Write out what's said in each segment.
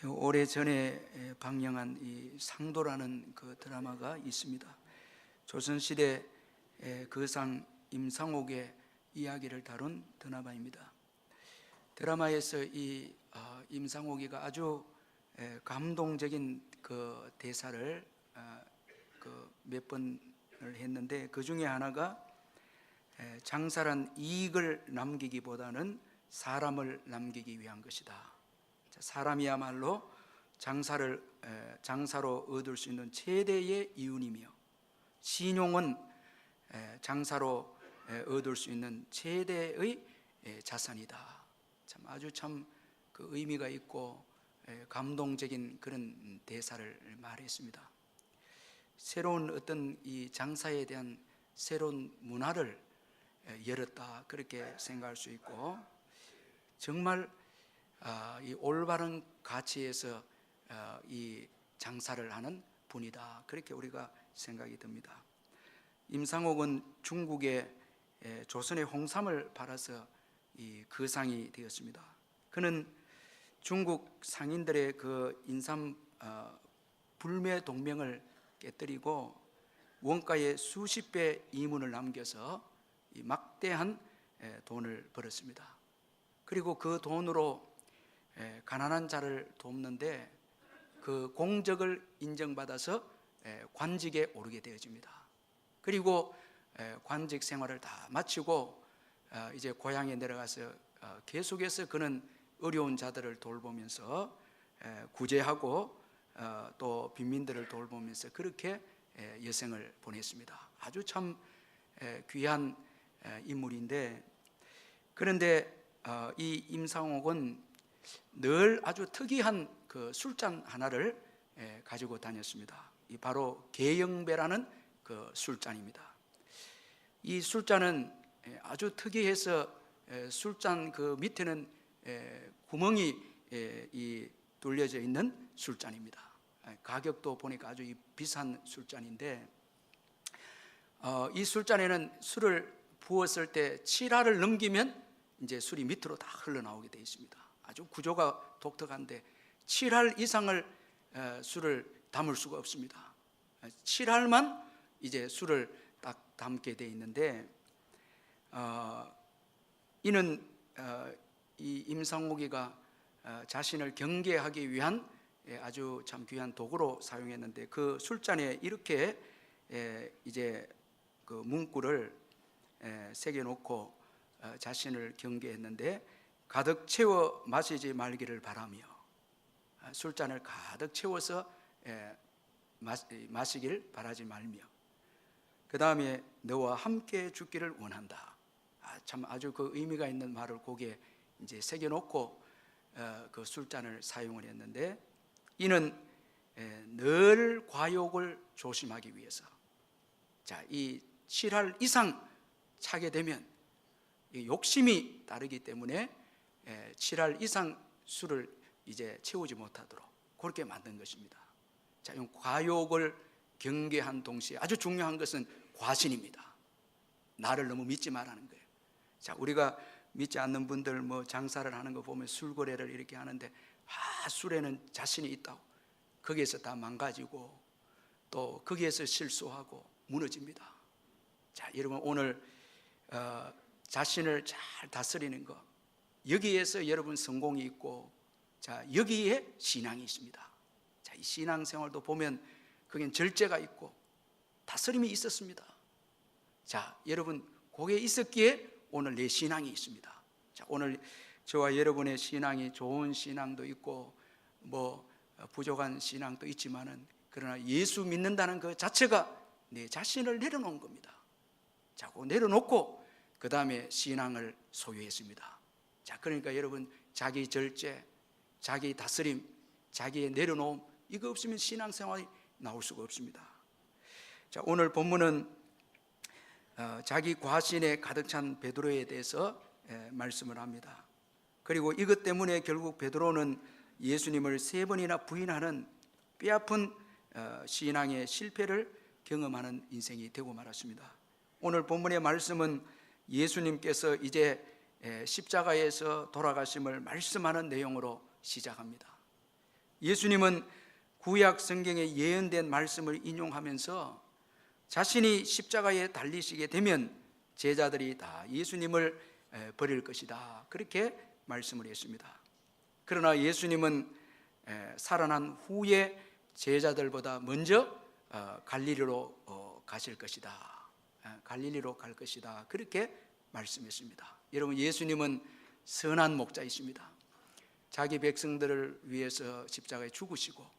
오래전에 방영한 이 상도라는 그 드라마가 있습니다. 조선시대 거상 임상옥의 이야기를 다룬 드라마입니다. 드라마에서 이 임상옥이가 아주 감동적인 그 대사를 몇 번을 했는데, 그 중에 하나가 장사란 이익을 남기기보다는 사람을 남기기 위한 것이다. 사람이야말로 장사로 얻을 수 있는 최대의 이윤이며, 신용은 장사로 얻을 수 있는 최대의 자산이다. 아주 그 의미가 있고 감동적인 그런 대사를 말했습니다. 새로운 어떤 이 장사에 대한 새로운 문화를 열었다, 그렇게 생각할 수 있고, 정말 이 올바른 가치에서 이 장사를 하는 분이다, 그렇게 우리가 생각이 듭니다. 임상옥은 중국의 조선의 홍삼을 팔아서 이 거상이 되었습니다. 그는 중국 상인들의 그 인삼 불매 동맹을 깨뜨리고 원가의 수십 배 이문을 남겨서 이 막대한 돈을 벌었습니다. 그리고 그 돈으로 가난한 자를 돕는데 그 공적을 인정받아서 관직에 오르게 되어집니다. 그리고 관직 생활을 다 마치고 이제 고향에 내려가서 계속해서 그는 어려운 자들을 돌보면서 구제하고 또 빈민들을 돌보면서 그렇게 여생을 보냈습니다. 아주 귀한 인물인데, 그런데 이 임상옥은 늘 아주 특이한 그 술잔 하나를 가지고 다녔습니다. 이 바로 계영배라는 그 술잔입니다. 이 술잔은 아주 특이해서 술잔 그 밑에는 구멍이 뚫려져 있는 술잔입니다. 가격도 보니까 아주 비싼 술잔인데, 이 술잔에는 술을 부었을 때 7알을 넘기면 이제 술이 밑으로 다 흘러나오게 되어 있습니다. 아주 구조가 독특한데 7알 이상을 술을 담을 수가 없습니다. 7알만 이제 술을 딱 담게 되어 있는데, 이는 이 임상옥이가 자신을 경계하기 위한 아주 귀한 도구로 사용했는데, 그 술잔에 이렇게 이제 그 문구를 새겨 놓고 자신을 경계했는데, 가득 채워 마시지 말기를 바라며, 술잔을 가득 채워서 마시길 바라지 말며, 그 다음에 너와 함께 죽기를 원한다. 아주 그 의미가 있는 말을 거기에 이제 새겨 놓고 그 술잔을 사용을 했는데, 이는 늘 과욕을 조심하기 위해서, 이 7알 이상 차게 되면 욕심이 따르기 때문에 7알 이상 술을 이제 채우지 못하도록 그렇게 만든 것입니다. 과욕을 경계한 동시에 아주 중요한 것은 과신입니다. 나를 너무 믿지 말라는 거예요. 우리가 믿지 않는 분들 뭐 장사를 하는 거 보면 술거래를 이렇게 하는데, 술에는 자신이 있다고 거기에서 다 망가지고 또 거기에서 실수하고 무너집니다. 여러분, 오늘 자신을 잘 다스리는 것, 여기에서 여러분 성공이 있고, 여기에 신앙이 있습니다. 이 신앙생활도 보면 거기엔 절제가 있고 다스림이 있었습니다. 여러분, 거기에 있었기에 오늘 내 신앙이 있습니다. 오늘 저와 여러분의 신앙이 좋은 신앙도 있고 뭐 부족한 신앙도 있지만은, 그러나 예수 믿는다는 그 자체가 내 자신을 내려놓은 겁니다. 내려놓고 그 다음에 신앙을 소유했습니다. 그러니까 여러분, 자기 절제, 자기 다스림, 자기의 내려놓음, 이거 없으면 신앙생활이 나올 수가 없습니다. 오늘 본문은 자기 과신에 가득 찬 베드로에 대해서 말씀을 합니다. 그리고 이것 때문에 결국 베드로는 예수님을 3번이나 부인하는 뼈아픈 신앙의 실패를 경험하는 인생이 되고 말았습니다. 오늘 본문의 말씀은 예수님께서 이제 십자가에서 돌아가심을 말씀하는 내용으로 시작합니다. 예수님은 구약 성경에 예언된 말씀을 인용하면서 자신이 십자가에 달리시게 되면 제자들이 다 예수님을 버릴 것이다, 그렇게 말씀을 했습니다. 그러나 예수님은 살아난 후에 제자들보다 먼저 갈릴리로 가실 것이다, 갈릴리로 갈 것이다, 그렇게 말씀했습니다. 여러분, 예수님은 선한 목자이십니다. 자기 백성들을 위해서 십자가에 죽으시고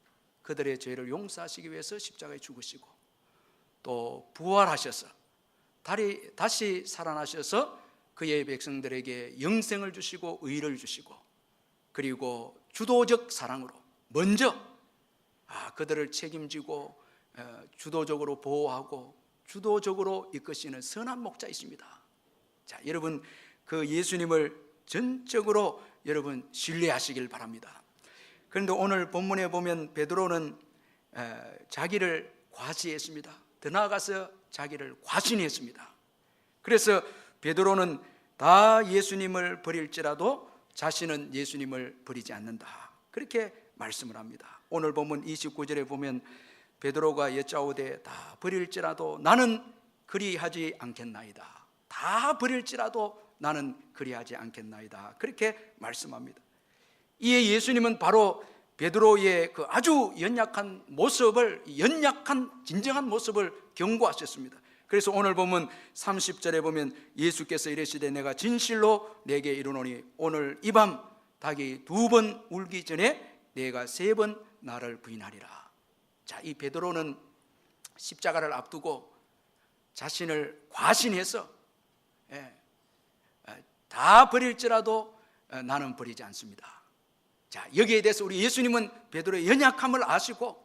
그들의 죄를 용서하시기 위해서 십자가에 죽으시고 또 부활하셔서 다시 살아나셔서 그의 백성들에게 영생을 주시고 의를 주시고 그리고 주도적 사랑으로 먼저 그들을 책임지고 주도적으로 보호하고 주도적으로 이끄시는 선한 목자이십니다. 자, 여러분, 그 예수님을 전적으로 여러분 신뢰하시길 바랍니다. 그런데 오늘 본문에 보면 베드로는 자기를 과시했습니다. 더 나아가서 자기를 과신했습니다. 그래서 베드로는 다 예수님을 버릴지라도 자신은 예수님을 버리지 않는다, 그렇게 말씀을 합니다. 오늘 본문 29절에 보면 베드로가 여짜오되 다 버릴지라도 나는 그리하지 않겠나이다, 다 버릴지라도 나는 그리하지 않겠나이다, 그렇게 말씀합니다. 이에 예수님은 바로 베드로의 그 아주 연약한 진정한 모습을 경고하셨습니다. 그래서 오늘 보면 30절에 보면 예수께서 이르시되 내가 진실로 내게 이르노니 오늘 이 밤 닭이 2번 울기 전에 내가 3번 나를 부인하리라. 자, 이 베드로는 십자가를 앞두고 자신을 과신해서 다 버릴지라도 나는 버리지 않습니다. 자, 여기에 대해서 우리 예수님은 베드로의 연약함을 아시고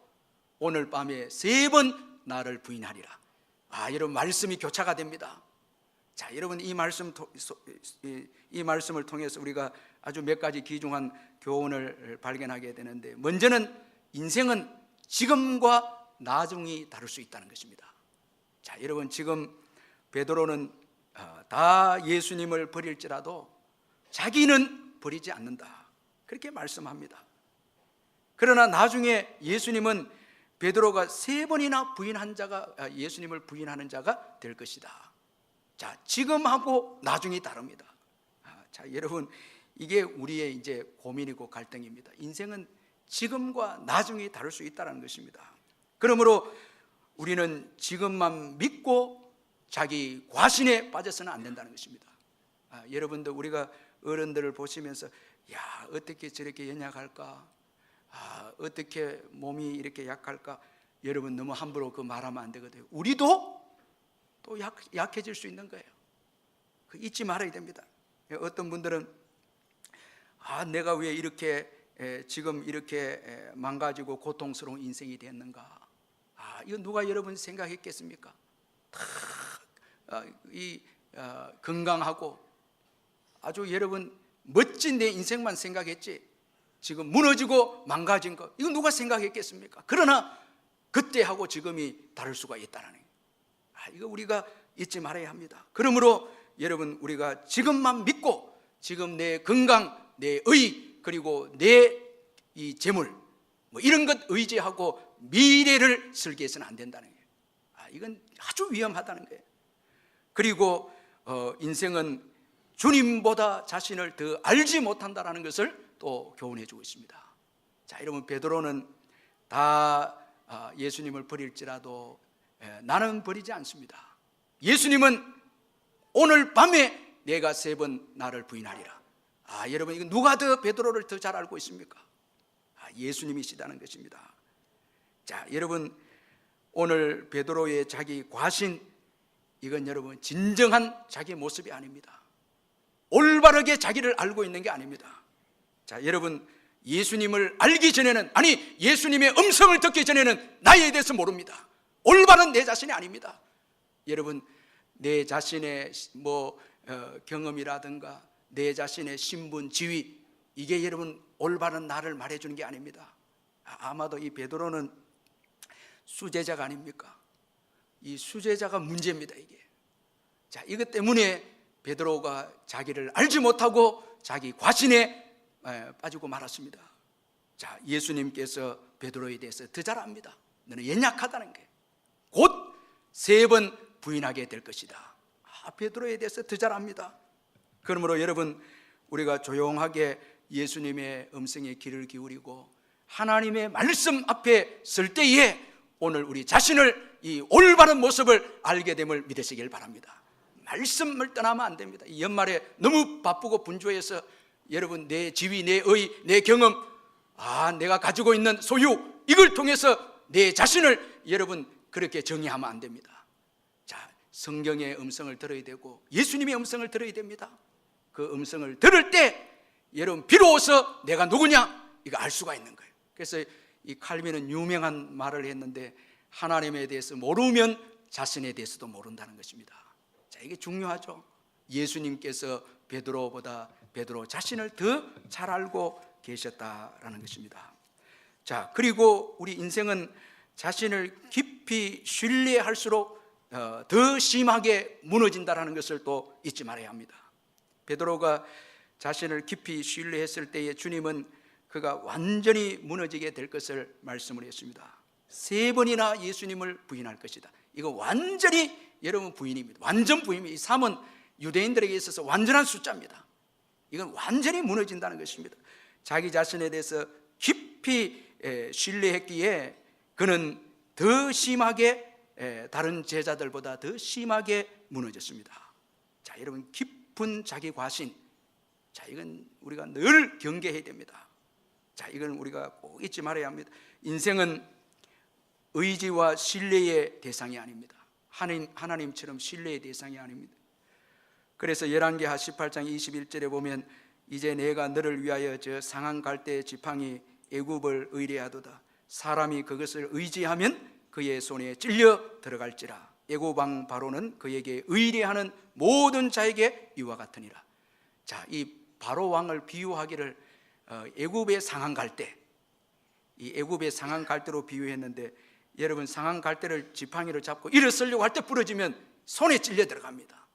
오늘 밤에 3번 나를 부인하리라. 여러분, 말씀이 교차가 됩니다. 자, 여러분, 이 말씀을 통해서 우리가 아주 몇 가지 귀중한 교훈을 발견하게 되는데, 먼저는 인생은 지금과 나중이 다를 수 있다는 것입니다. 자, 여러분, 지금 베드로는 다 예수님을 버릴지라도 자기는 버리지 않는다, 그렇게 말씀합니다. 그러나 나중에 예수님은 베드로가 3번이나 예수님을 부인하는 자가 될 것이다. 자, 지금하고 나중이 다릅니다. 자, 여러분, 이게 우리의 이제 고민이고 갈등입니다. 인생은 지금과 나중이 다를 수 있다는 것입니다. 그러므로 우리는 지금만 믿고 자기 과신에 빠져서는 안 된다는 것입니다. 여러분들, 우리가 어른들을 보시면서 어떻게 저렇게 연약할까, 어떻게 몸이 이렇게 약할까, 여러분 너무 함부로 그 말하면 안 되거든요. 우리도 또 약해질 수 있는 거예요. 잊지 말아야 됩니다. 어떤 분들은 내가 왜 이렇게 지금 이렇게 망가지고 고통스러운 인생이 됐는가, 이거 누가 여러분 생각했겠습니까? 건강하고 아주 여러분 멋진 내 인생만 생각했지 지금 무너지고 망가진 거, 이거 누가 생각했겠습니까? 그러나 그때하고 지금이 다를 수가 있다는 거예요. 이거 우리가 잊지 말아야 합니다. 그러므로 여러분, 우리가 지금만 믿고 지금 내 건강, 내 의, 그리고 내 이 재물 이런 것 의지하고 미래를 설계해서는 안 된다는 거예요. 이건 아주 위험하다는 거예요. 그리고 인생은 주님보다 자신을 더 알지 못한다는 것을 또 교훈해 주고 있습니다. 자, 여러분, 베드로는 다 예수님을 버릴지라도 나는 버리지 않습니다. 예수님은 오늘 밤에 내가 3번 나를 부인하리라. 여러분, 이거 누가 더 베드로를 더 잘 알고 있습니까? 예수님이시다는 것입니다. 자, 여러분, 오늘 베드로의 자기 과신, 이건 여러분 진정한 자기 모습이 아닙니다. 올바르게 자기를 알고 있는 게 아닙니다. 자, 여러분, 예수님을 알기 전에는, 예수님의 음성을 듣기 전에는 나에 대해서 모릅니다. 올바른 내 자신이 아닙니다. 여러분, 내 자신의 경험이라든가 내 자신의 신분, 지위, 이게 여러분 올바른 나를 말해주는 게 아닙니다. 아마도 이 베드로는 수제자가 아닙니까? 이 수제자가 문제입니다, 이게. 자, 이것 때문에 베드로가 자기를 알지 못하고 자기 과신에 빠지고 말았습니다. 자, 예수님께서 베드로에 대해서 더 잘 압니다. 너는 연약하다는 게 곧 3번 부인하게 될 것이다. 베드로에 대해서 더 잘 압니다. 그러므로 여러분, 우리가 조용하게 예수님의 음성에 귀를 기울이고 하나님의 말씀 앞에 설 때에 오늘 우리 자신을 이 올바른 모습을 알게 됨을 믿으시길 바랍니다. 말씀을 떠나면 안 됩니다. 이 연말에 너무 바쁘고 분주해서 여러분, 내 지위, 내 의, 내 경험, 내가 가지고 있는 소유, 이걸 통해서 내 자신을 여러분 그렇게 정의하면 안 됩니다. 자, 성경의 음성을 들어야 되고 예수님의 음성을 들어야 됩니다. 그 음성을 들을 때 여러분 비로소 내가 누구냐 이거 알 수가 있는 거예요. 그래서 이 칼빈은 유명한 말을 했는데, 하나님에 대해서 모르면 자신에 대해서도 모른다는 것입니다. 자, 이게 중요하죠. 예수님께서 베드로 자신을 더 잘 알고 계셨다라는 것입니다. 자, 그리고 우리 인생은 자신을 깊이 신뢰할수록 더 심하게 무너진다는 것을 또 잊지 말아야 합니다. 베드로가 자신을 깊이 신뢰했을 때에 주님은 그가 완전히 무너지게 될 것을 말씀을 했습니다. 3번이나 예수님을 부인할 것이다. 이거 완전히 여러분 부인입니다. 완전 부인입니다. 이 3은 유대인들에게 있어서 완전한 숫자입니다. 이건 완전히 무너진다는 것입니다. 자기 자신에 대해서 깊이 신뢰했기에 그는 더 심하게, 다른 제자들보다 더 심하게 무너졌습니다. 자, 여러분, 깊은 자기 과신, 자, 이건 우리가 늘 경계해야 됩니다. 자, 이건 우리가 꼭 잊지 말아야 합니다. 인생은 의지와 신뢰의 대상이 아닙니다. 하나님처럼 신뢰의 대상이 아닙니다. 그래서 열왕기하 18장 21절에 보면 이제 내가 너를 위하여 저 상한 갈대 지팡이 애굽을 의뢰하도다. 사람이 그것을 의지하면 그의 손에 찔려 들어갈지라. 애굽 왕 바로는 그에게 의뢰하는 모든 자에게 이와 같으니라. 자, 이 바로 왕을 비유하기를 애굽의 상한 갈대, 이 애굽의 상한 갈대로 비유했는데, 여러분, 상한 갈대를 지팡이로 잡고 일어서려고 할 때 부러지면 손에 찔려 들어갑니다.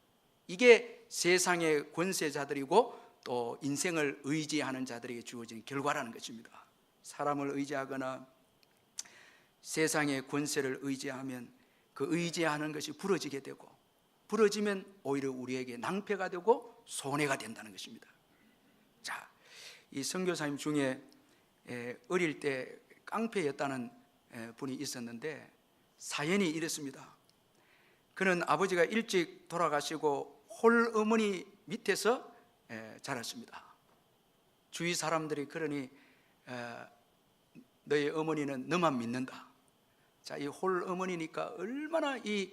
이게 세상의 권세자들이고 또 인생을 의지하는 자들에게 주어진 결과라는 것입니다. 사람을 의지하거나 세상의 권세를 의지하면 그 의지하는 것이 부러지게 되고, 부러지면 오히려 우리에게 낭패가 되고 손해가 된다는 것입니다. 자, 이 선교사님 중에 어릴 때 깡패였다는 분이 있었는데 사연이 이랬습니다. 그는 아버지가 일찍 돌아가시고 홀어머니 밑에서 자랐습니다. 주위 사람들이 그러니 너의 어머니는 너만 믿는다. 자, 이 홀어머니니까 얼마나 이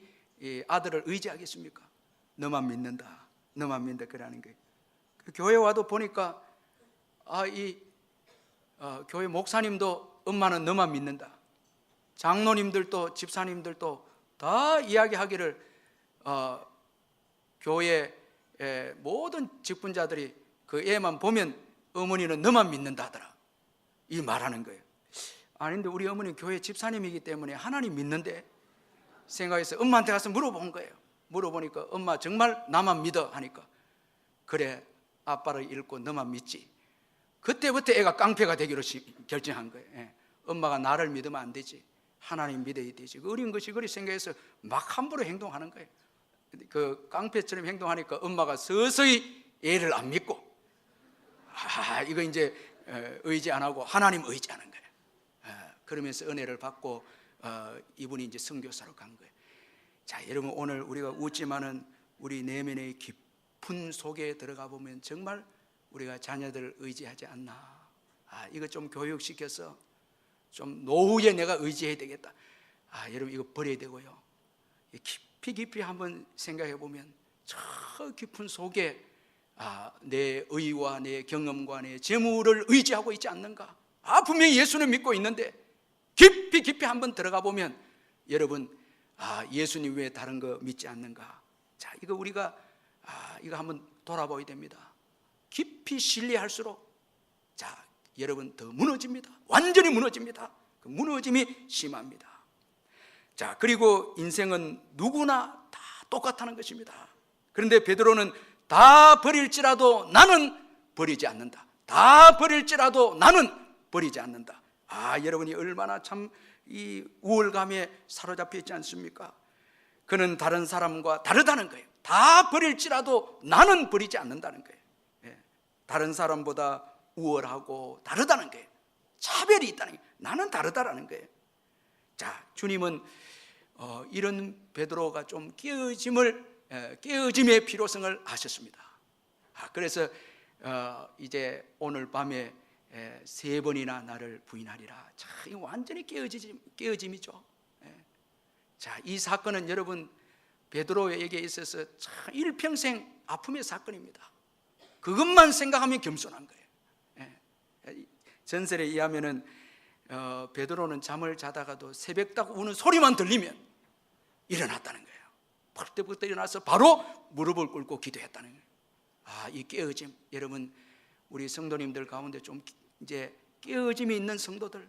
아들을 의지하겠습니까? 너만 믿는다, 너만 믿는다 그러는 거예요. 교회 와도 보니까 교회 목사님도 엄마는 너만 믿는다, 장로님들도 집사님들도 다 이야기하기를 교회 모든 직분자들이 그 애만 보면 어머니는 너만 믿는다 하더라, 이 말하는 거예요. 아닌데 우리 어머니 교회 집사님이기 때문에 하나님 믿는데 생각해서 엄마한테 가서 물어본 거예요. 물어보니까 엄마 정말 나만 믿어 하니까 그래, 아빠를 잃고 너만 믿지. 그때부터 애가 깡패가 되기로 결정한 거예요. 엄마가 나를 믿으면 안 되지, 하나님 믿어야 되지. 그 어린 것이 그리 생각해서 막 함부로 행동하는 거예요. 그 깡패처럼 행동하니까 엄마가 서서히 애를 안 믿고 이거 이제 의지 안 하고 하나님 의지하는 거예요. 그러면서 은혜를 받고 이분이 이제 선교사로 간 거예요. 자, 여러분, 오늘 우리가 웃지만은 우리 내면의 깊은 속에 들어가 보면 정말 우리가 자녀들을 의지하지 않나. 이거 좀 교육시켜서 좀 노후에 내가 의지해야 되겠다. 여러분, 이거 버려야 되고요. 깊이 한번 생각해 보면 저 깊은 속에 내 의와 내 경험과 내 재물을 의지하고 있지 않는가. 분명히 예수는 믿고 있는데 깊이 한번 들어가 보면 여러분, 예수님 외에 다른 거 믿지 않는가. 자, 이거 우리가 이거 한번 돌아봐야 됩니다. 깊이 신뢰할수록 자, 여러분, 더 무너집니다. 완전히 무너집니다. 그 무너짐이 심합니다. 자, 그리고 인생은 누구나 다 똑같다는 것입니다. 그런데 베드로는 다 버릴지라도 나는 버리지 않는다, 다 버릴지라도 나는 버리지 않는다. 여러분이 얼마나 참 이 우월감에 사로잡혀 있지 않습니까? 그는 다른 사람과 다르다는 거예요. 다 버릴지라도 나는 버리지 않는다는 거예요. 다른 사람보다 우월하고 다르다는 거예요. 차별이 있다는 거예요. 나는 다르다라는 거예요. 자, 주님은 이런 베드로가 좀 깨어짐의 필요성을 아셨습니다. 그래서 이제 오늘 밤에 3번이나 나를 부인하리라. 자, 이거 완전히 깨어짐이죠. 자, 이 사건은 여러분 베드로에게 있어서 참 일평생 아픔의 사건입니다. 그것만 생각하면 겸손한 거예요. 전설에 의하면은 베드로는 잠을 자다가도 새벽딱 우는 소리만 들리면 일어났다는 거예요. 벌떡벌떡 일어나서 바로 무릎을 꿇고 기도했다는 거예요. 이 깨어짐, 여러분 우리 성도님들 가운데 좀 이제 깨어짐이 있는 성도들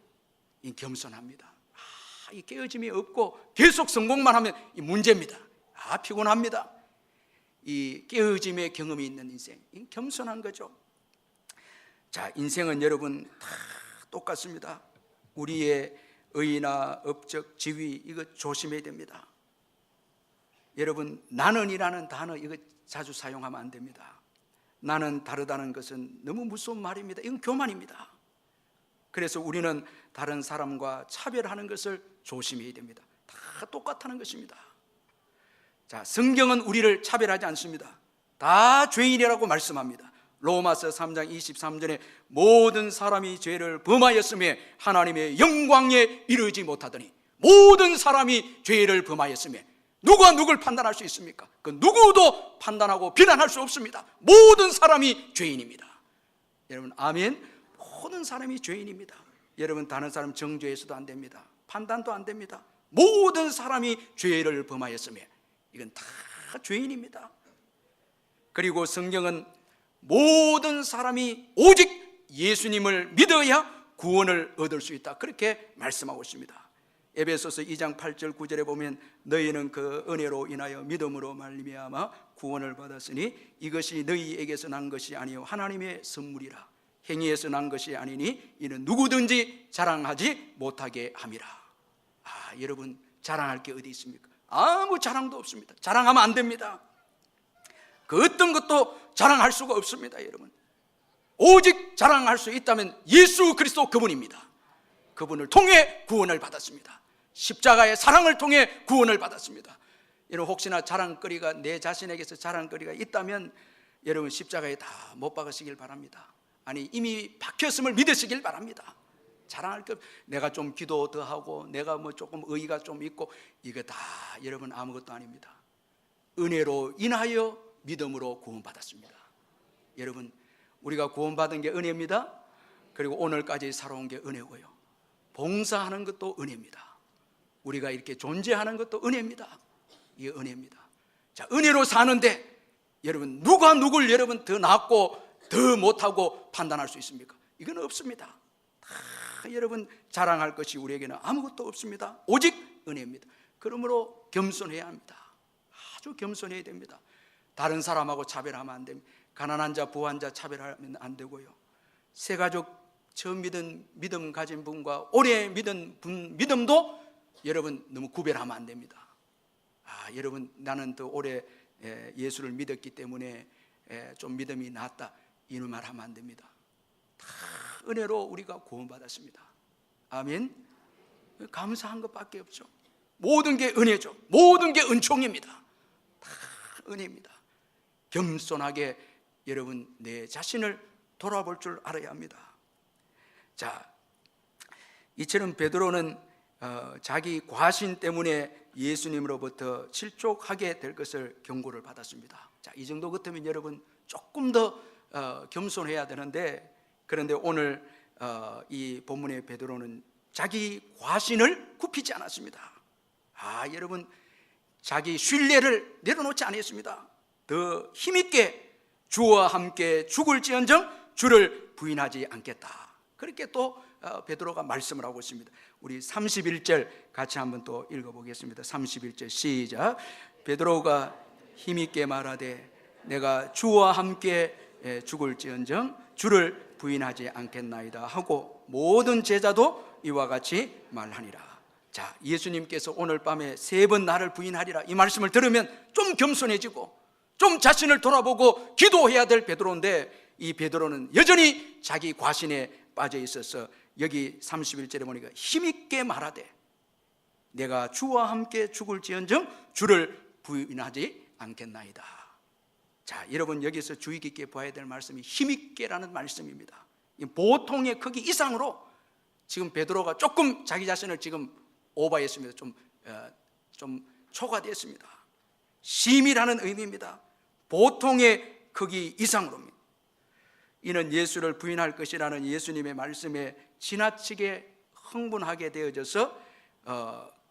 겸손합니다. 이 깨어짐이 없고 계속 성공만 하면 이 문제입니다. 피곤합니다. 이 깨어짐의 경험이 있는 인생, 겸손한 거죠. 자, 인생은 여러분 다 똑같습니다. 우리의 의나 업적, 지위 이거 조심해야 됩니다. 여러분 나는이라는 단어 이거 자주 사용하면 안 됩니다. 나는 다르다는 것은 너무 무서운 말입니다. 이건 교만입니다. 그래서 우리는 다른 사람과 차별하는 것을 조심해야 됩니다. 다 똑같다는 것입니다. 자, 성경은 우리를 차별하지 않습니다. 다 죄인이라고 말씀합니다. 로마서 3장 23절에 모든 사람이 죄를 범하였으며 하나님의 영광에 이르지 못하더니, 모든 사람이 죄를 범하였으며 누가 누굴 판단할 수 있습니까? 그 누구도 판단하고 비난할 수 없습니다. 모든 사람이 죄인입니다. 여러분 아멘. 모든 사람이 죄인입니다. 여러분 다른 사람 정죄해서도 안 됩니다. 판단도 안 됩니다. 모든 사람이 죄를 범하였으며 이건 다 죄인입니다. 그리고 성경은 모든 사람이 오직 예수님을 믿어야 구원을 얻을 수 있다, 그렇게 말씀하고 있습니다. 에베소서 2장 8절 9절에 보면 너희는 그 은혜로 인하여 믿음으로 말미암아 구원을 받았으니 이것이 너희에게서 난 것이 아니요 하나님의 선물이라. 행위에서 난 것이 아니니 이는 누구든지 자랑하지 못하게 함이라. 여러분 자랑할 게 어디 있습니까? 아무 자랑도 없습니다. 자랑하면 안 됩니다. 그 어떤 것도 자랑할 수가 없습니다. 여러분 오직 자랑할 수 있다면 예수 그리스도 그분입니다. 그분을 통해 구원을 받았습니다. 십자가의 사랑을 통해 구원을 받았습니다. 여러분 혹시나 자랑거리가 내 자신에게서 자랑거리가 있다면 여러분 십자가에 다 못 박으시길 바랍니다. 아니 이미 박혔음을 믿으시길 바랍니다. 자랑할 것, 내가 좀 기도 더 하고 내가 뭐 조금 의의가 좀 있고 이거 다 여러분 아무것도 아닙니다. 은혜로 인하여 믿음으로 구원받았습니다. 여러분 우리가 구원받은 게 은혜입니다. 그리고 오늘까지 살아온 게 은혜고요. 봉사하는 것도 은혜입니다. 우리가 이렇게 존재하는 것도 은혜입니다. 이게 은혜입니다. 자, 은혜로 사는데 여러분 누가 누굴 여러분 더 낫고 더 못하고 판단할 수 있습니까? 이건 없습니다. 다 여러분 자랑할 것이 우리에게는 아무것도 없습니다. 오직 은혜입니다. 그러므로 겸손해야 합니다. 아주 겸손해야 됩니다. 다른 사람하고 차별하면 안 됩니다. 가난한 자 부한 자 차별하면 안 되고요. 새 가족 처음 믿음 가진 분과 오래 믿은 분 믿음도 여러분 너무 구별하면 안 됩니다. 여러분 나는 더 오래 예수를 믿었기 때문에 좀 믿음이 낮다, 이런 말 하면 안 됩니다. 다 은혜로 우리가 구원받았습니다. 아멘. 감사한 것밖에 없죠. 모든 게 은혜죠. 모든 게 은총입니다. 다 은혜입니다. 겸손하게 여러분 내 자신을 돌아볼 줄 알아야 합니다. 자, 이처럼 베드로는 자기 과신 때문에 예수님으로부터 실족하게 될 것을 경고를 받았습니다. 자, 이 정도 같으면 여러분 조금 더 겸손해야 되는데, 그런데 오늘 이 본문의 베드로는 자기 과신을 굽히지 않았습니다. 여러분 자기 신뢰를 내려놓지 않았습니다. 더 힘있게 주와 함께 죽을지언정 주를 부인하지 않겠다, 그렇게 또 베드로가 말씀을 하고 있습니다. 우리 31절 같이 한번 또 읽어보겠습니다. 31절 시작. 베드로가 힘있게 말하되 내가 주와 함께 죽을지언정 주를 부인하지 않겠나이다 하고 모든 제자도 이와 같이 말하니라. 자, 예수님께서 오늘 밤에 3번 나를 부인하리라 이 말씀을 들으면 좀 겸손해지고 좀 자신을 돌아보고 기도해야 될 베드로인데, 이 베드로는 여전히 자기 과신에 빠져 있어서 여기 31절에 보니까 힘있게 말하되 내가 주와 함께 죽을지언정 주를 부인하지 않겠나이다. 자, 여러분 여기서 주의 깊게 봐야 될 말씀이 힘있게라는 말씀입니다. 보통의 크기 이상으로 지금 베드로가 조금 자기 자신을 지금 오버했습니다. 좀 초과됐습니다. 심이라는 의미입니다. 보통의 크기 이상으로입니다. 이는 예수를 부인할 것이라는 예수님의 말씀에 지나치게 흥분하게 되어져서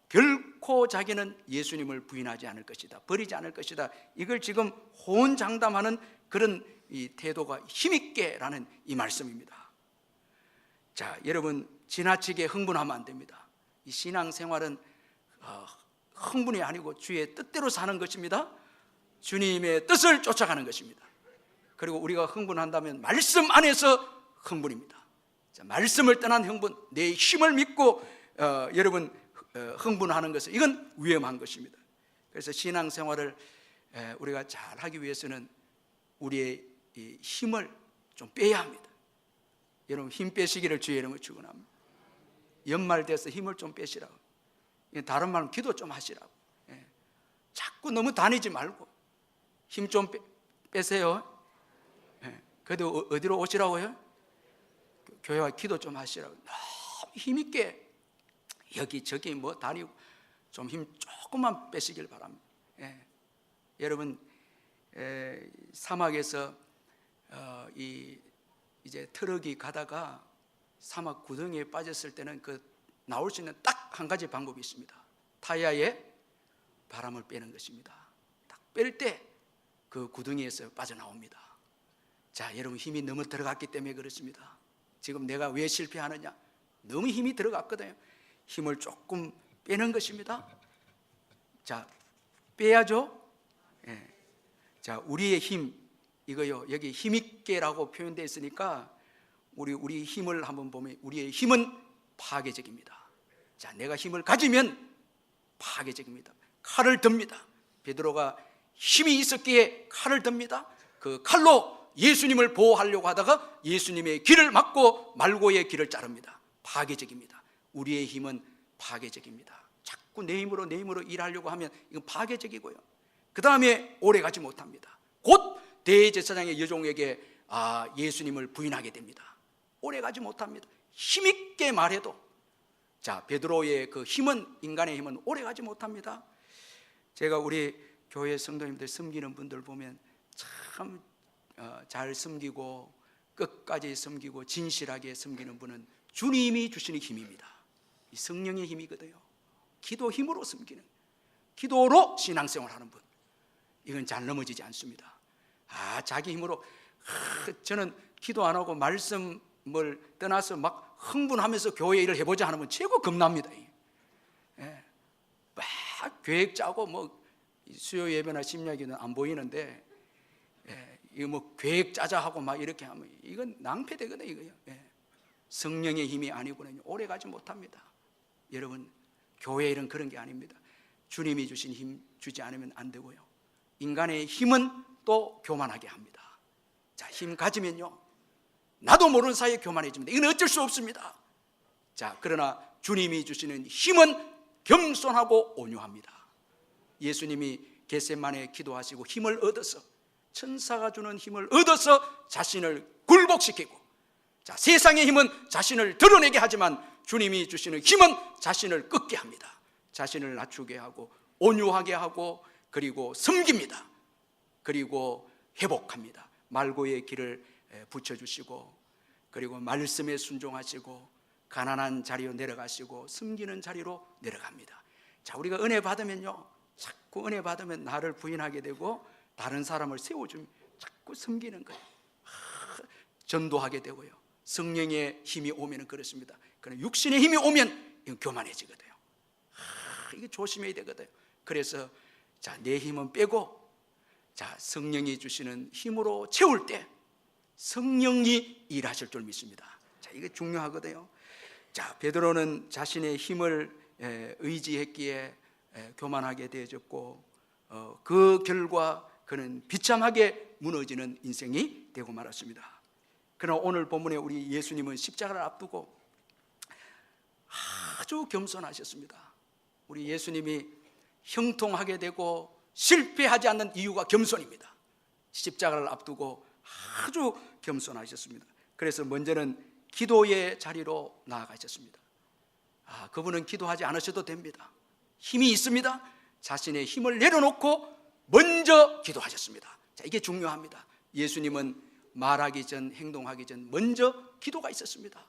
결코 자기는 예수님을 부인하지 않을 것이다, 버리지 않을 것이다, 이걸 지금 호언장담하는 그런 이 태도가 힘있게라는 이 말씀입니다. 자, 여러분 지나치게 흥분하면 안 됩니다. 이 신앙생활은 흥분이 아니고 주의 뜻대로 사는 것입니다. 주님의 뜻을 쫓아가는 것입니다. 그리고 우리가 흥분한다면 말씀 안에서 흥분입니다. 자, 말씀을 떠난 흥분, 내 힘을 믿고 여러분 흥분하는 것은 이건 위험한 것입니다. 그래서 신앙생활을 우리가 잘 하기 위해서는 우리의 이 힘을 좀 빼야 합니다. 여러분 힘 빼시기를 주의 이름으로 축원합니다. 연말 돼서 힘을 좀 빼시라고. 다른 말은 기도 좀 하시라고. 자꾸 너무 다니지 말고 힘 좀 빼세요. 그래도 어디로 오시라고요? 교회와 기도 좀 하시라고. 너무 힘있게 여기저기 뭐 다니고 좀 힘 조금만 빼시길 바랍니다. 여러분 사막에서 이제 트럭이 가다가 사막 구덩이에 빠졌을 때는 그 나올 수 있는 딱 한 가지 방법이 있습니다. 타이어에 바람을 빼는 것입니다. 딱 뺄 때 그 구덩이에서 빠져나옵니다. 자, 여러분 힘이 너무 들어갔기 때문에 그렇습니다. 지금 내가 왜 실패하느냐? 너무 힘이 들어갔거든요. 힘을 조금 빼는 것입니다. 자, 빼야죠. 자, 우리의 힘 이거요. 여기 힘있게라고 표현되어 있으니까 우리 힘을 한번 보면 우리의 힘은 파괴적입니다. 자, 내가 힘을 가지면 파괴적입니다. 칼을 듭니다. 베드로가 힘이 있었기에 칼을 듭니다. 그 칼로 예수님을 보호하려고 하다가 예수님의 길을 막고 말고의 길을 자릅니다. 파괴적입니다. 우리의 힘은 파괴적입니다. 자꾸 내 힘으로 일하려고 하면 이건 파괴적이고요. 그 다음에 오래 가지 못합니다. 곧 대제사장의 여종에게 예수님을 부인하게 됩니다. 오래 가지 못합니다. 힘있게 말해도 자, 베드로의 그 힘은, 인간의 힘은 오래 가지 못합니다. 제가 우리 교회 성도님들 섬기는 분들 보면 참 잘 섬기고 끝까지 섬기고 진실하게 섬기는 분은 주님이 주시는 힘입니다. 이 성령의 힘이거든요. 기도 힘으로 섬기는, 기도로 신앙생활하는 분, 이건 잘 넘어지지 않습니다. 자기 힘으로 저는 기도 안 하고 말씀을 떠나서 막 흥분하면서 교회 일을 해보자 하는 분 최고 겁납니다. 막 계획 짜고 뭐 수요 예배나 심야기는 안 보이는데 이거 뭐 계획 짜자 하고 막 이렇게 하면 이건 낭패되거든요. 이거요. 성령의 힘이 아니고는 오래 가지 못합니다. 여러분 교회 일은 그런 게 아닙니다. 주님이 주신 힘 주지 않으면 안 되고요. 인간의 힘은 또 교만하게 합니다. 자, 힘 가지면요 나도 모르는 사이에 교만해집니다. 이건 어쩔 수 없습니다. 자, 그러나 주님이 주시는 힘은 겸손하고 온유합니다. 예수님이 겟세마네에 기도하시고 힘을 얻어서, 천사가 주는 힘을 얻어서 자신을 굴복시키고, 자, 세상의 힘은 자신을 드러내게 하지만 주님이 주시는 힘은 자신을 꺾게 합니다. 자신을 낮추게 하고 온유하게 하고 그리고 섬깁니다. 그리고 회복합니다. 말고의 길을 붙여주시고 그리고 말씀에 순종하시고 가난한 자리로 내려가시고 섬기는 자리로 내려갑니다. 자, 우리가 은혜 받으면요 자꾸 은혜 받으면 나를 부인하게 되고 다른 사람을 세워주면 자꾸 섬기는 거예요. 전도하게 되고요. 성령의 힘이 오면 그렇습니다. 그러나 육신의 힘이 오면 이건 교만해지거든요. 이게 조심해야 되거든요. 그래서 자, 내 힘은 빼고 자, 성령이 주시는 힘으로 채울 때 성령이 일하실 줄 믿습니다. 자, 이게 중요하거든요. 자, 베드로는 자신의 힘을 의지했기에 교만하게 되어졌고, 그 결과 그는 비참하게 무너지는 인생이 되고 말았습니다. 그러나 오늘 본문에 우리 예수님은 십자가를 앞두고 아주 겸손하셨습니다. 우리 예수님이 형통하게 되고 실패하지 않는 이유가 겸손입니다. 십자가를 앞두고 아주 겸손하셨습니다. 그래서 먼저는 기도의 자리로 나아가셨습니다. 그분은 기도하지 않으셔도 됩니다. 힘이 있습니다. 자신의 힘을 내려놓고 먼저 기도하셨습니다. 자, 이게 중요합니다. 예수님은 말하기 전, 행동하기 전 먼저 기도가 있었습니다.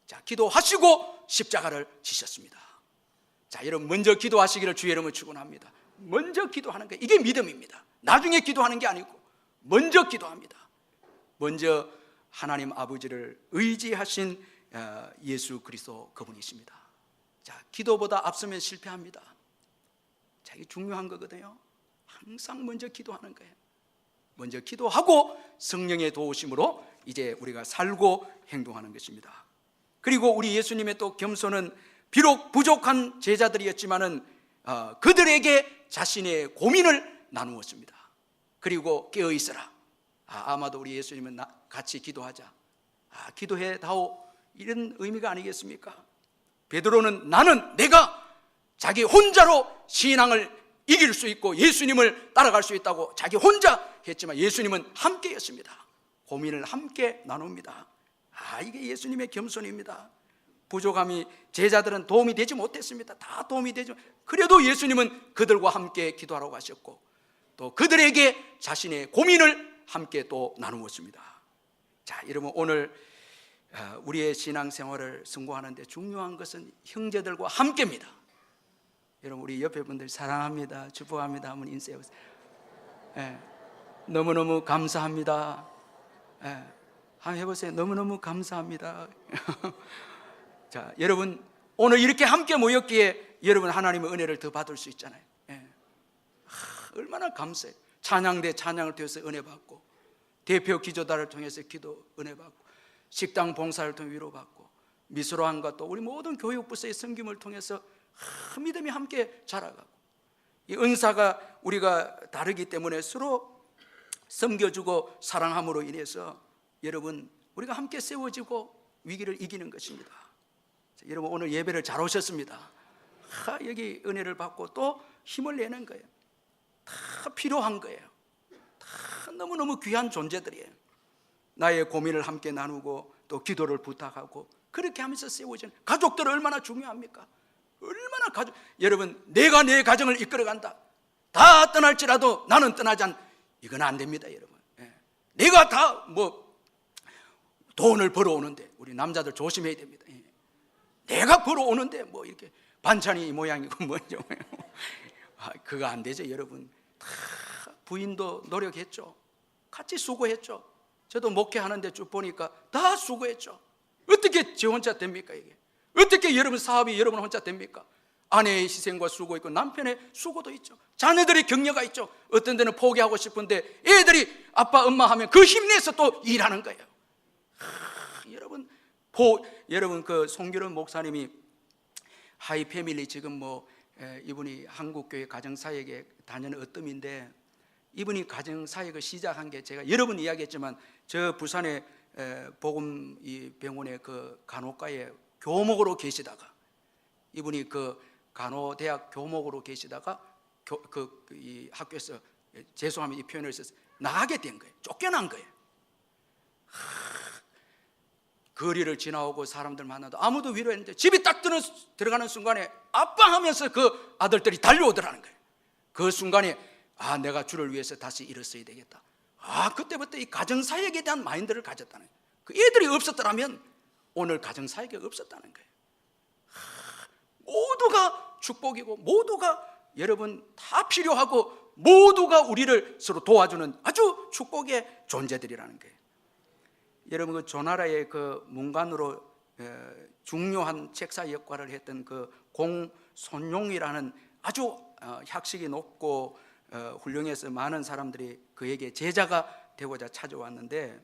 자, 기도하시고 십자가를 지셨습니다. 자, 여러분, 먼저 기도하시기를 주의 이름으로 축원합니다. 먼저 기도하는 거, 이게 믿음입니다. 나중에 기도하는 게 아니고 먼저 기도합니다. 먼저 하나님 아버지를 의지하신 예수 그리스도 그분이십니다. 자, 기도보다 앞서면 실패합니다. 자, 이게 중요한 거거든요. 항상 먼저 기도하는 거예요. 먼저 기도하고 성령의 도우심으로 이제 우리가 살고 행동하는 것입니다. 그리고 우리 예수님의 또 겸손은 비록 부족한 제자들이었지만은 그들에게 자신의 고민을 나누었습니다. 그리고 깨어 있어라. 아마도 우리 예수님은 같이 기도하자. 기도해 다오, 이런 의미가 아니겠습니까? 베드로는 내가 자기 혼자로 신앙을 이길 수 있고 예수님을 따라갈 수 있다고 자기 혼자 했지만 예수님은 함께였습니다. 고민을 함께 나눕니다. 이게 예수님의 겸손입니다. 부족함이 제자들은 도움이 되지 못했습니다. 다 도움이 되죠. 그래도 예수님은 그들과 함께 기도하라고 하셨고 또 그들에게 자신의 고민을 함께 또 나누었습니다. 자, 여러분, 오늘 우리의 신앙생활을 승고하는 데 중요한 것은 형제들과 함께입니다. 여러분, 우리 옆에 분들 사랑합니다, 축복합니다 한번 인사해 보세요. 너무너무 감사합니다. 한번 해보세요. 너무너무 감사합니다. 자, 여러분, 오늘 이렇게 함께 모였기에 여러분 하나님의 은혜를 더 받을 수 있잖아요. 얼마나 감사해요. 찬양대 찬양을 통해서 은혜 받고, 대표 기도단을 통해서 기도 은혜 받고, 식당 봉사를 통해 위로 받고, 미술관과 또 우리 모든 교육부서의 섬김을 통해서 믿음이 함께 자라가고, 이 은사가 우리가 다르기 때문에 서로 섬겨주고 사랑함으로 인해서 여러분 우리가 함께 세워지고 위기를 이기는 것입니다. 자, 여러분, 오늘 예배를 잘 오셨습니다. 여기 은혜를 받고 또 힘을 내는 거예요. 다 필요한 거예요. 다 너무너무 귀한 존재들이에요. 나의 고민을 함께 나누고 또 기도를 부탁하고 그렇게 하면서 세워지는 가족들은 얼마나 중요합니까? 얼마나 여러분, 내가 내 가정을 이끌어간다, 다 떠날지라도 나는 떠나지 않, 이건 안 됩니다, 여러분. 내가 다 돈을 벌어오는데, 우리 남자들 조심해야 됩니다. 내가 벌어오는데 이렇게 반찬이 이 모양이고 뭐죠? 그거 안 되죠, 여러분. 다 부인도 노력했죠. 같이 수고했죠. 저도 목회하는데 쭉 보니까 다 수고했죠. 어떻게 저 혼자 됩니까, 이게? 어떻게 여러분 사업이 여러분 혼자 됩니까? 아내의 희생과 수고 있고 남편의 수고도 있죠. 자녀들의 격려가 있죠. 어떤 데는 포기하고 싶은데 애들이 아빠 엄마 하면 그 힘내서 또 일하는 거예요. 여러분 그 송규런 목사님이 하이 패밀리 지금 이분이 한국교회 가정사역에 다니는 어뜸인데, 이분이 가정사역을 시작한 게 제가 여러 번 이야기했지만 저 부산의 복음 이 병원의 그 간호과에 교목으로 계시다가, 이분이 그 간호대학 교목으로 계시다가 이 학교에서, 죄송하면 이 표현을 써서 나가게 된 거예요. 쫓겨난 거예요. 거리를 지나오고 사람들 만나도 아무도 위로했는데 집이 딱 들어가는 순간에 아빠 하면서 그 아들들이 달려오더라는 거예요. 그 순간에 내가 주를 위해서 다시 일어서야 되겠다. 그때부터 이 가정사역에 대한 마인드를 가졌다는 거예요. 그 애들이 없었더라면 오늘 가정사역이 없었다는 거예요. 모두가 축복이고 모두가 여러분 다 필요하고 모두가 우리를 서로 도와주는 아주 축복의 존재들이라는 거예요. 여러분, 그 조나라의 그 문관으로 중요한 책사 역할을 했던 그 공손용이라는 아주 학식이 높고 훌륭해서 많은 사람들이 그에게 제자가 되고자 찾아왔는데,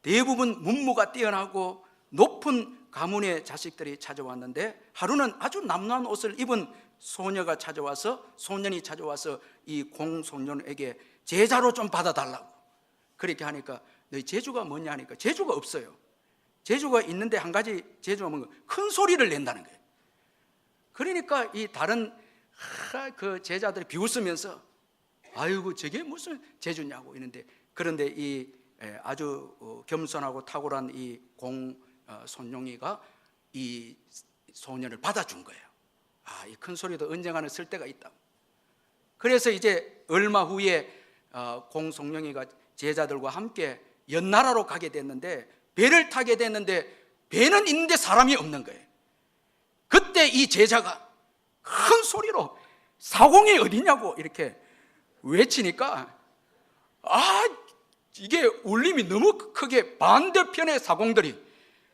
대부분 문무가 뛰어나고 높은 가문의 자식들이 찾아왔는데, 하루는 아주 남루한 옷을 입은 소년이 찾아와서 이 공소년에게 제자로 좀 받아달라고 그렇게 하니까, 너희 재주가 뭐냐 하니까 재주가 없어요. 재주가 있는데 한 가지 재주가 뭔가 큰 소리를 낸다는 거예요. 그러니까 이 다른 그 제자들이 비웃으면서 아이고 저게 무슨 재주냐고 이러는데, 그런데 이 아주 겸손하고 탁월한 이 공손룡이가 이 소년을 받아준 거예요. 이 큰 소리도 언젠가는 쓸 때가 있다. 그래서 이제 얼마 후에 공손룡이가 제자들과 함께 연나라로 가게 됐는데, 배를 타게 됐는데 배는 있는데 사람이 없는 거예요. 그때 이 제자가 큰 소리로 사공이 어디냐고 이렇게 외치니까, 이게 울림이 너무 크게 반대편의 사공들이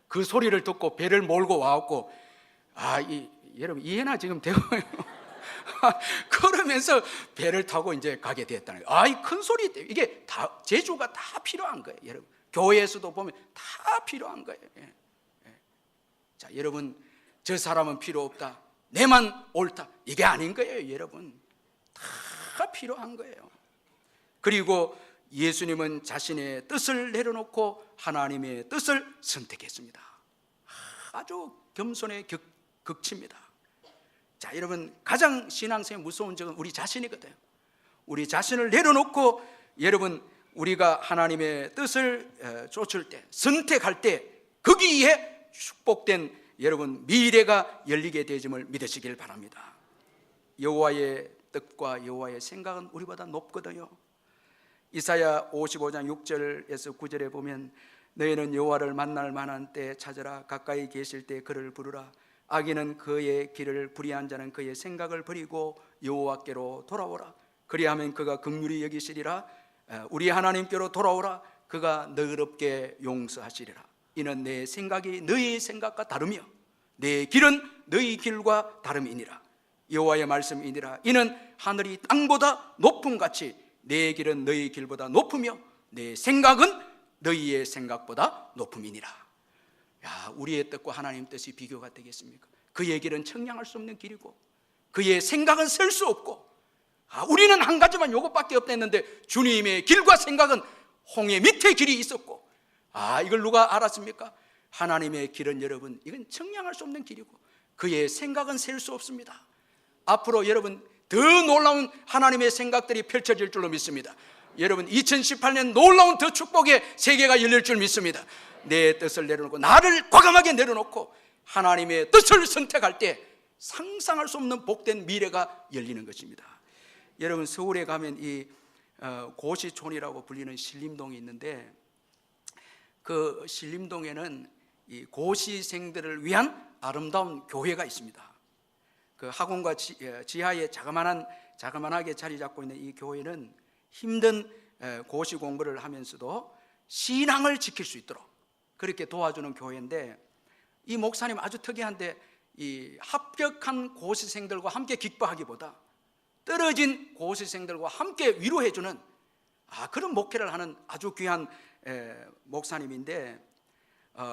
그 소리를 듣고 배를 몰고 와갖고, 여러분 이해나 지금 되고요. 그러면서 배를 타고 이제 가게 됐다는 거예요. 이 큰 소리, 이게 다 재주가 다 필요한 거예요. 여러분 교회에서도 보면 다 필요한 거예요. 자, 여러분 저 사람은 필요 없다, 내만 옳다, 이게 아닌 거예요. 여러분 다 필요한 거예요. 그리고 예수님은 자신의 뜻을 내려놓고 하나님의 뜻을 선택했습니다. 아주 겸손의 극치입니다. 자, 여러분 가장 신앙생활 무서운 적은 우리 자신이거든요. 우리 자신을 내려놓고 여러분 우리가 하나님의 뜻을 쫓을 때, 선택할 때 거기에 축복된 여러분 미래가 열리게 되심을 믿으시길 바랍니다. 여호와의 뜻과 여호와의 생각은 우리보다 높거든요. 이사야 55장 6절에서 9절에 보면, 너희는 여호와를 만날 만한 때 찾으라, 가까이 계실 때 그를 부르라. 악인은 그의 길을 불의한 자는 그의 생각을 버리고 여호와께로 돌아오라. 그리하면 그가 긍휼히 여기시리라. 우리 하나님께로 돌아오라. 그가 너그럽게 용서하시리라. 이는 내 생각이 너희 생각과 다르며 내 길은 너희 길과 다름이니라. 여호와의 말씀이니라. 이는 하늘이 땅보다 높음 같이 내 길은 너희 길보다 높으며 내 생각은 너희의 생각보다 높음이니라. 우리의 뜻과 하나님 뜻이 비교가 되겠습니까? 그의 길은 청량할 수 없는 길이고 그의 생각은 설 수 없고, 우리는 한 가지만 이것밖에 없댔는데 주님의 길과 생각은 홍해 밑에 길이 있었고, 이걸 누가 알았습니까? 하나님의 길은 여러분 이건 청량할 수 없는 길이고 그의 생각은 셀 수 없습니다. 앞으로 여러분 더 놀라운 하나님의 생각들이 펼쳐질 줄로 믿습니다. 여러분 2018년 놀라운 더 축복의 세계가 열릴 줄 믿습니다. 내 뜻을 내려놓고 나를 과감하게 내려놓고 하나님의 뜻을 선택할 때 상상할 수 없는 복된 미래가 열리는 것입니다. 여러분 서울에 가면 이 고시촌이라고 불리는 신림동이 있는데, 그 신림동에는 이 고시생들을 위한 아름다운 교회가 있습니다. 그 학원과 지하에 자그만하게 자리 잡고 있는 이 교회는 힘든 고시 공부를 하면서도 신앙을 지킬 수 있도록 그렇게 도와주는 교회인데, 이 목사님 아주 특이한데 이 합격한 고시생들과 함께 기뻐하기보다 떨어진 고시생들과 함께 위로해주는 그런 목회를 하는 아주 귀한 목사님인데,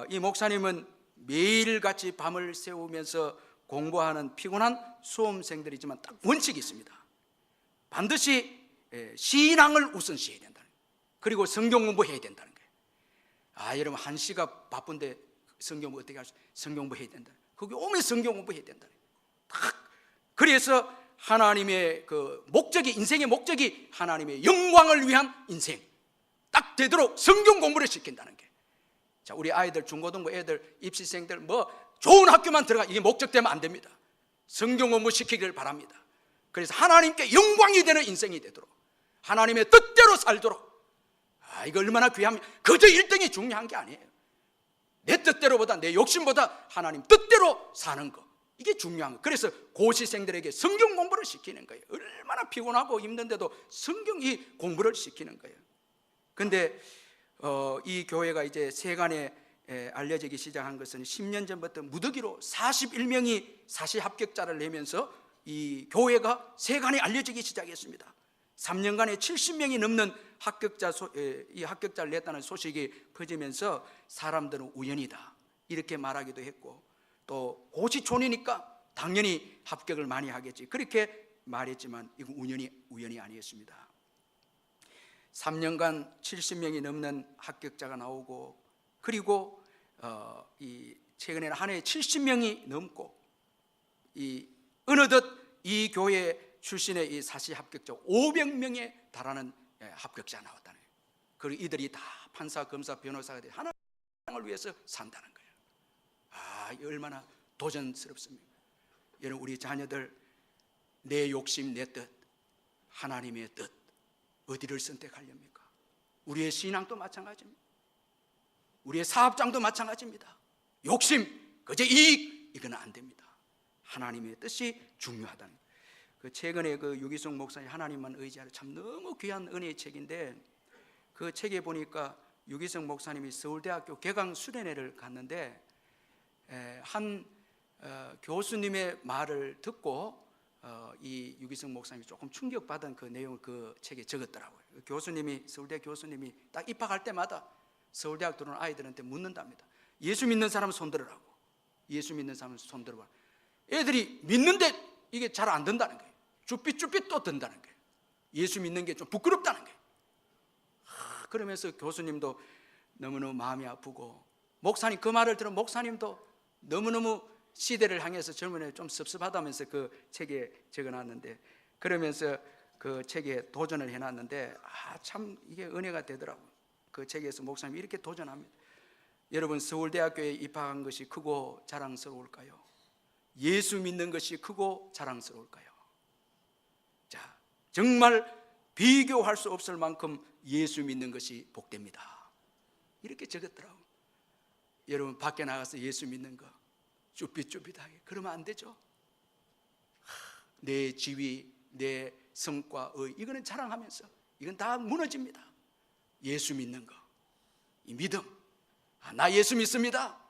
이 목사님은 매일같이 밤을 새우면서 공부하는 피곤한 수험생들이지만 딱 원칙이 있습니다. 반드시 신앙을 우선시해야 된다는 거예요. 그리고 성경 공부해야 된다는 거예요. 여러분 한시가 바쁜데 성경 어떻게 할 수? 성경 공부해야 된다. 거기 오면 성경 공부해야 된다. 그래서 하나님의 그 목적이, 인생의 목적이 하나님의 영광을 위한 인생 딱 되도록 성경 공부를 시킨다는 게. 자, 우리 아이들 중고등부 애들 입시생들 좋은 학교만 들어가, 이게 목적되면 안 됩니다. 성경 공부 시키기를 바랍니다. 그래서 하나님께 영광이 되는 인생이 되도록, 하나님의 뜻대로 살도록. 이거 얼마나 귀합니까? 그저 1등이 중요한 게 아니에요. 내 뜻대로보다, 내 욕심보다 하나님 뜻대로 사는 거, 이게 중요한 거예요. 그래서 고시생들에게 성경 공부를 시키는 거예요. 얼마나 피곤하고 힘든데도 성경 이 공부를 시키는 거예요. 근데 이 교회가 이제 세간에 알려지기 시작한 것은 10년 전부터 무더기로 41명이 사시 합격자를 내면서 이 교회가 세간에 알려지기 시작했습니다. 3년간에 70명이 넘는 이 합격자를 냈다는 소식이 퍼지면서 사람들은 우연이다 이렇게 말하기도 했고, 또 고시촌이니까 당연히 합격을 많이 하겠지 그렇게 말했지만 이건 우연이 아니었습니다. 3년간 70명이 넘는 합격자가 나오고, 그리고 이 최근에는 한 해에 70명이 넘고, 이 어느덧 이 교회 출신의 이 사시 합격자 500명에 달하는 합격자가 나왔다는 거예요. 그리고 이들이 다 판사, 검사, 변호사가 돼 하나님을 위해서 산다는 거예요. 이 얼마나 도전스럽습니까? 여러분, 우리 자녀들 내 욕심, 내 뜻, 하나님의 뜻 어디를 선택하렵니까? 우리의 신앙도 마찬가지입니다. 우리의 사업장도 마찬가지입니다. 욕심, 그저 이익, 이건 안 됩니다. 하나님의 뜻이 중요하다는 거예요. 최근에 유기성 목사님 하나님만 의지하는 참 너무 귀한 은혜의 책인데, 그 책에 보니까 유기성 목사님이 서울대학교 개강 수련회를 갔는데 한 교수님의 말을 듣고 이 유기성 목사님이 조금 충격받은 그 내용을 그 책에 적었더라고요. 교수님이, 서울대 교수님이 딱 입학할 때마다 서울대학 들어오는 아이들한테 묻는답니다. 예수 믿는 사람은 손 들으라고. 예수 믿는 사람은 손 들어봐. 애들이 믿는데 이게 잘 안 된다는 거예요. 쭈삣쭈삣 또 든다는 거예요. 예수 믿는 게 좀 부끄럽다는 거예요. 그러면서 교수님도 너무너무 마음이 아프고, 목사님 그 말을 들은 목사님도 너무너무 시대를 향해서 젊은 애 좀 섭섭하다면서 그 책에 적어놨는데, 그러면서 그 책에 도전을 해놨는데 참 이게 은혜가 되더라고요. 그 책에서 목사님이 이렇게 도전합니다. 여러분, 서울대학교에 입학한 것이 크고 자랑스러울까요? 예수 믿는 것이 크고 자랑스러울까요? 자, 정말 비교할 수 없을 만큼 예수 믿는 것이 복됩니다. 이렇게 적었더라고요. 여러분, 밖에 나가서 예수 믿는 거 쭈삣쭈삣하게 그러면 안 되죠. 내 지위, 내 성과, 이거는 자랑하면서 이건 다 무너집니다. 예수 믿는 거, 이 믿음, 나 예수 믿습니다,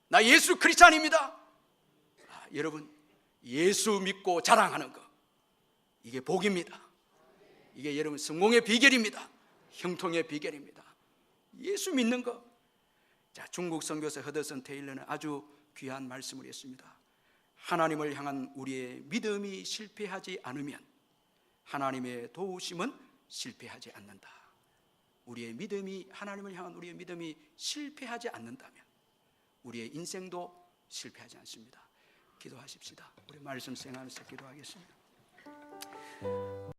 나 예수 크리스찬입니다. 여러분, 예수 믿고 자랑하는 거, 이게 복입니다. 이게 여러분 성공의 비결입니다. 형통의 비결입니다. 예수 믿는 거. 자, 중국 선교사 허드슨 테일러는 아주 귀한 말씀을 했습니다. 하나님을 향한 우리의 믿음이 실패하지 않으면 하나님의 도우심은 실패하지 않는다. 우리의 믿음이, 하나님을 향한 우리의 믿음이 실패하지 않는다면 우리의 인생도 실패하지 않습니다. 기도하십시다. 우리 말씀 수행하면서 기도하겠습니다.